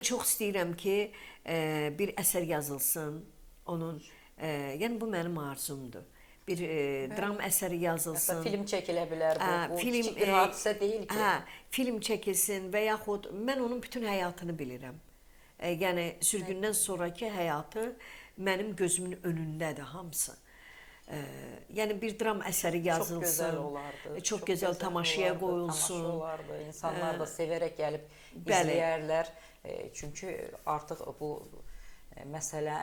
Çox istəyirəm ki, bir əsər yazılsın, onun, yəni bu mənim arzumdur. Bir dram əsəri Hətta yazılsın. film çəkilə bilər bu. Bu Film, kiçik bir hadisə deyil ki. film çəkilsin və yaxud mən onun bütün həyatını bilirəm. Yəni sürgündən sonraki həyatı mənim gözümün önündədir hamısı. Yəni bir dram əsəri yazılsın. Çox gözəl olardı. Çox gözəl tamaşaya qoyulsun. Tamaşa olardı. İnsanlar da sevərək gəlib Bəli. izləyərlər. Çünki artıq bu məsələ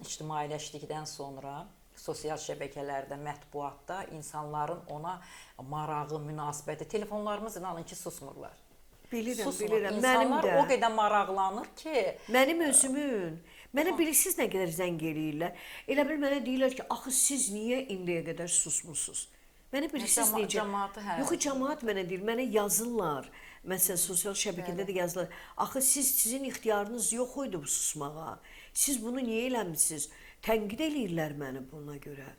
ictimailəşdikdən sonra sosial şəbəkələrdə, mətbuatda insanların ona marağı, münasibəti, telefonlarımız inanın ki, susmurlar. Bilirəm, Susmur. bilirəm. İnsanlar Mənim də. o qədər maraqlanır ki, Mənim özümün. Mənə bilirsiniz nə qədər zəng eləyirlər. Elə bil mənə deyirlər ki, axı siz niyə indiyə qədər susmusunuz? Mənə bilirsiniz necə? Cəmaatı hə. Yox, cəmaat mənə deyir, mənə yazırlar. Məsələn, sosial şəbəkədə də yazırlar. Axı sizin ixtiyarınız yox idi bu susmağa. Siz bunu niyə eləmisiniz? Tənqid eləyirlər məni buna görə.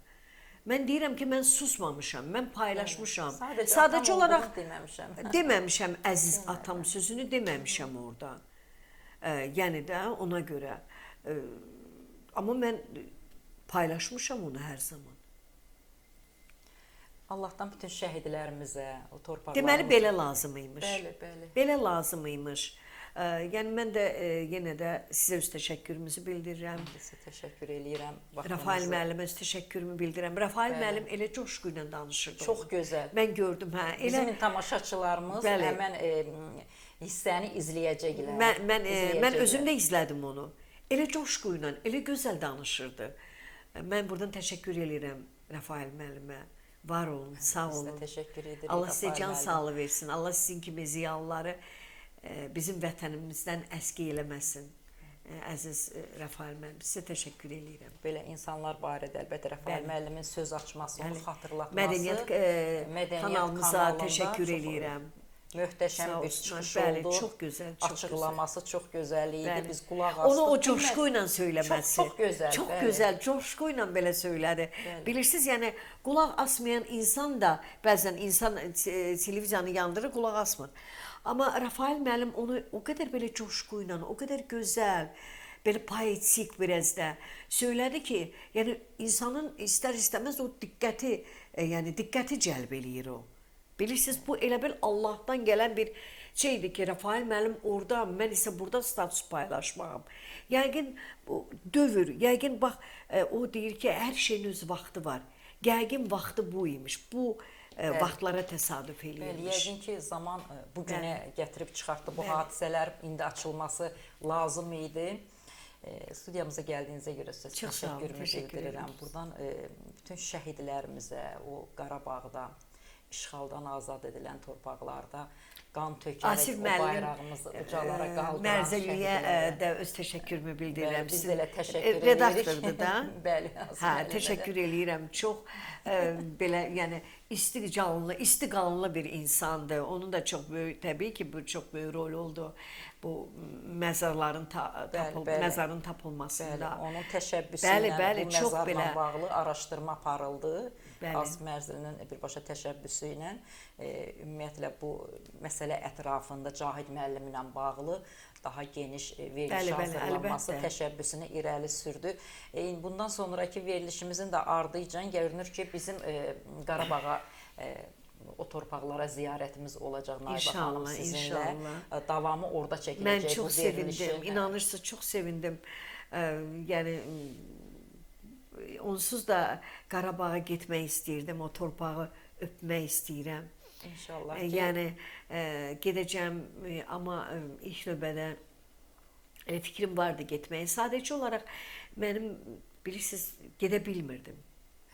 Mən deyirəm ki, mən susmamışam, mən paylaşmışam. Sadəcə olaraq deməmişəm. deməmişəm əziz atam sözünü deməmişəm orada. Yəni də ona görə. Amma mən paylaşmışam onu hər zaman. Allahdan bütün şəhidlərimizə, o torpaqlarımıza. Deməli belə lazım imiş. Bəli, bəli. Belə lazım imiş. Yəni mən də yenə də sizə öz təşəkkürümüzü bildirirəm. Sizə təşəkkür eləyirəm. Rafael müəllimə öz təşəkkürümü bildirirəm. Rafael müəllim elə coşqu ilə danışırdı. Çox gözəl. Mən gördüm, hə. Elə Bizim tamaşaçılarımız Bəli. həmən hissəni izləyəcəklər. mən özüm də izlədim onu. Elə coşqu ilə, elə gözəl danışırdı. Mən buradan təşəkkür eləyirəm Rafael müəllimə. Var olun, sağ Biz də olun. təşəkkür edirik. Allah sizə Rafael can müəllim. sağlığı versin. Allah sizin kimi ziyalıları bizim vətənimizdən əski eləməsin. Əziz Rafael müəllim, sizə təşəkkür eləyirəm. Belə insanlar barədə əlbəttə Rafael Bəli. müəllimin söz açması, onu Bəli. xatırlatması. Mədəniyyət kanalımıza kanalında təşəkkür çox eləyirəm. Möhtəşəm Sağ bir olsunlar. çıxış Bəli, oldu. çox gözəl, çox Açıqlaması çox gözəl idi. Bəli. Biz qulaq asdıq. Onu o coşqu ilə söyləməsi. Çox gözəl. Çox bəli. gözəl, coşqu ilə belə söylədi. Bilirsiniz, yəni qulaq asmayan insan da bəzən insan televiziyanı yandırır, qulaq asmır. Amma Rafael müəllim onu o qədər belə coşqu ilə, o qədər gözəl, belə poetik biraz da söylədi ki, yəni insanın istər-istəməz o diqqəti, yəni diqqəti cəlb eləyir o. Bilirsiniz, bu elə bil Allahdan gələn bir şeydir ki, Rafael müəllim orada, mən isə burada status paylaşmağım. Yəqin bu dövr, yəqin bax, o deyir ki, hər şeyin öz vaxtı var. Yəqin vaxtı bu imiş, bu vaxtlara təsadüf Bəli, eləyirmiş. yəqin ki, zaman bu günə gətirib çıxartdı. Bu hadisələr indi açılması lazım idi. Studiyamıza gəldiyinizə görə sizə Çox sağ olun, təşəkkürümü təşəkkür bildirirəm. edirəm. Buradan bütün şəhidlərimizə, o Qarabağda işğaldan azad edilən torpaqlarda qan tökərək Asif o müəllim bayrağımızı ucalara qaldıran Mərzəliyə şəhidlərə. də öz təşəkkürümü bildirirəm. Bəli, biz də elə təşəkkür edirik. Redaktordur da. Bəli, Asif Hə, müəllimə də. təşəkkür eləyirəm. Çox belə, yəni isti qanlı bir insandır. Onun da çox böyük, təbii ki, bu çox böyük rol oldu bu məzarların bəli. məzarın tapılmasında. Bəli, onun təşəbbüsü Bəli, ilə bəli, bu çox məzarla belə. bağlı araşdırma aparıldı. Bəli. Asif Mərzəlinin birbaşa təşəbbüsü ilə ümumiyyətlə bu məsələ ətrafında Cahid müəllim ilə bağlı daha geniş veriliş Bəli, bəli, hazırlanması əlbəttə. təşəbbüsünü irəli sürdü. Bundan sonraki verilişimizin də ardıcan görünür ki, bizim Qarabağa o torpaqlara ziyarətimiz olacaq Naibə xanım İnşallah, sizinlə. inşallah. Davamı orada çəkiləcək Mən bu çox verilişin. sevindim. İnanırsınız, çox sevindim. Yəni onsuz da Qarabağa getmək istəyirdim, o torpağı öpmək istəyirəm. İnşallah ki, Yəni gedəcəm, amma ilk növbədə fikrim vardı getməyə. Sadəcə olaraq mənim bilirsiniz gedə bilmirdim.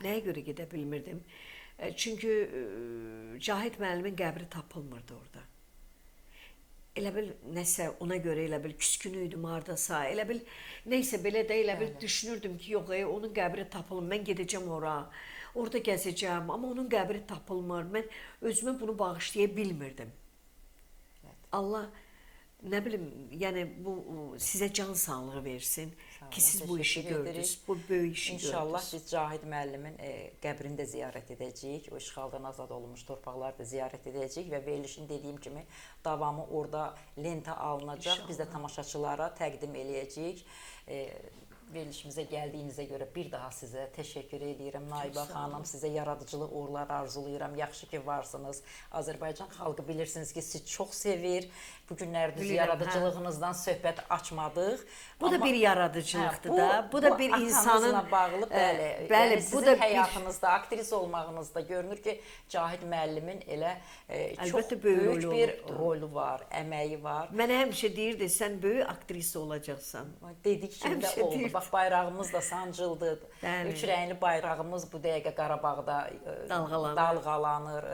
Nəyə görə gedə bilmirdim? Çünki Cahid müəllimin qəbri tapılmırdı orada. Elə bil nəsə ona görə elə bil küskün idim hardasa. Elə bil nəysə belə də elə bil düşünürdüm ki, yox, onun qəbri tapılır. Mən gedəcəm ora. Orada gəzəcəm, amma onun qəbri tapılmır. Mən özümə bunu bağışlaya bilmirdim. Allah nə bilim, yəni bu sizə can sağlığı versin Sağ ki olun, siz bu işi təşəkkür gördünüz, edirik. bu böyük işi İnşallah gördünüz. biz Cahid müəllimin qəbrini də ziyarət edəcəyik. O işğaldan azad olunmuş torpaqları da ziyarət edəcəyik və verilişin dediyim kimi davamı orada lenta alınacaq. Biz də tamaşaçılara təqdim eləyəcəyik. Verilişimizə gəldiyinizə görə bir daha sizə təşəkkür edirəm. Naibə xanım, sizə yaradıcılıq uğurlar arzulayıram. Yaxşı ki varsınız. Azərbaycan xalqı bilirsiniz ki, sizi çox sevir. Bu günlərdə yaradıcılığınızdan söhbət açmadıq. Bu da bir yaradıcılıqdır da. Bu da bir insanın atanızla bağlı, bəli. Bəli, Yəni bu sizin da həyatınızda, aktris olmağınızda görünür ki, Cahid müəllimin elə çox Əlbəttə, böyük bir rolu var, əməyi var. Mənə həmişə deyirdi, sən böyük aktrisa olacaqsan. Dedik kimi də Həmişə oldu. deyirdi. Bax, bayrağımız da sancıldı. Bəli. Üç rəngli bayrağımız bu dəqiqə Qarabağda dalğalanır.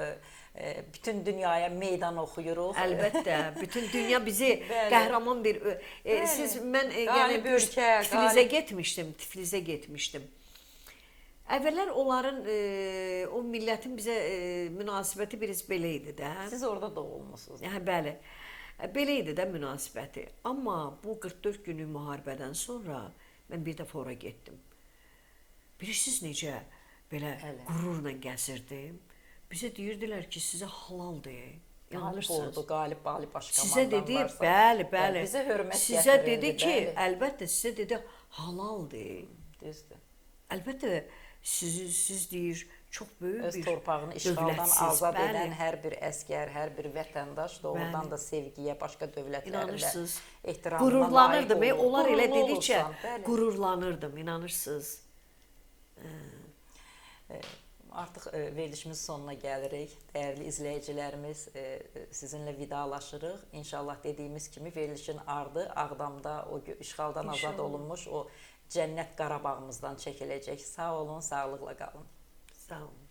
Bütün dünyaya meydan oxuyuruq. Əlbəttə, bütün dünya bizi Bəli. qəhrəman bir siz mən yəni Qalib ölkə, Tiflisə getmişdim. Əvvəllər onların o millətin bizə münasibəti biraz belə idi də. Siz orada doğulmusunuz. Hə, bəli. Belə idi də münasibəti. Amma bu 44 günlük müharibədən sonra mən bir dəfə ora getdim. Bilirsiniz necə belə qürurla gəzirdim. Bizə deyirdilər ki, sizə halaldır. Qalib oldu, qalib baş Sizə komandan dedi, varsa. bəli. Bizə hörmət Sizə gətirirdi, dedi ki, bəli. əlbəttə sizə dedi halaldır. Düzdür. Əlbəttə siz deyir çox böyük Öz bir torpağını işğaldan dövlətsiz, azad bəli. edən hər bir əskər, hər bir vətəndaş doğrudan da sevgiyə, başqa dövlətlərlə İnanırsınız. ehtiramına Qürurlanırdım. layiq olur. Onlar elə Qürurlu dedikcə olursan, bəli. qürurlanırdım, inanırsınız. Artıq verilişimizin sonuna gəlirik. Dəyərli izləyicilərimiz, sizinlə vidalaşırıq. İnşallah dediyimiz kimi verilişin ardı Ağdamda o işğaldan azad olunmuş o cənnət Qarabağımızdan çəkiləcək. Sağ olun, sağlıqla qalın. Sağ olun.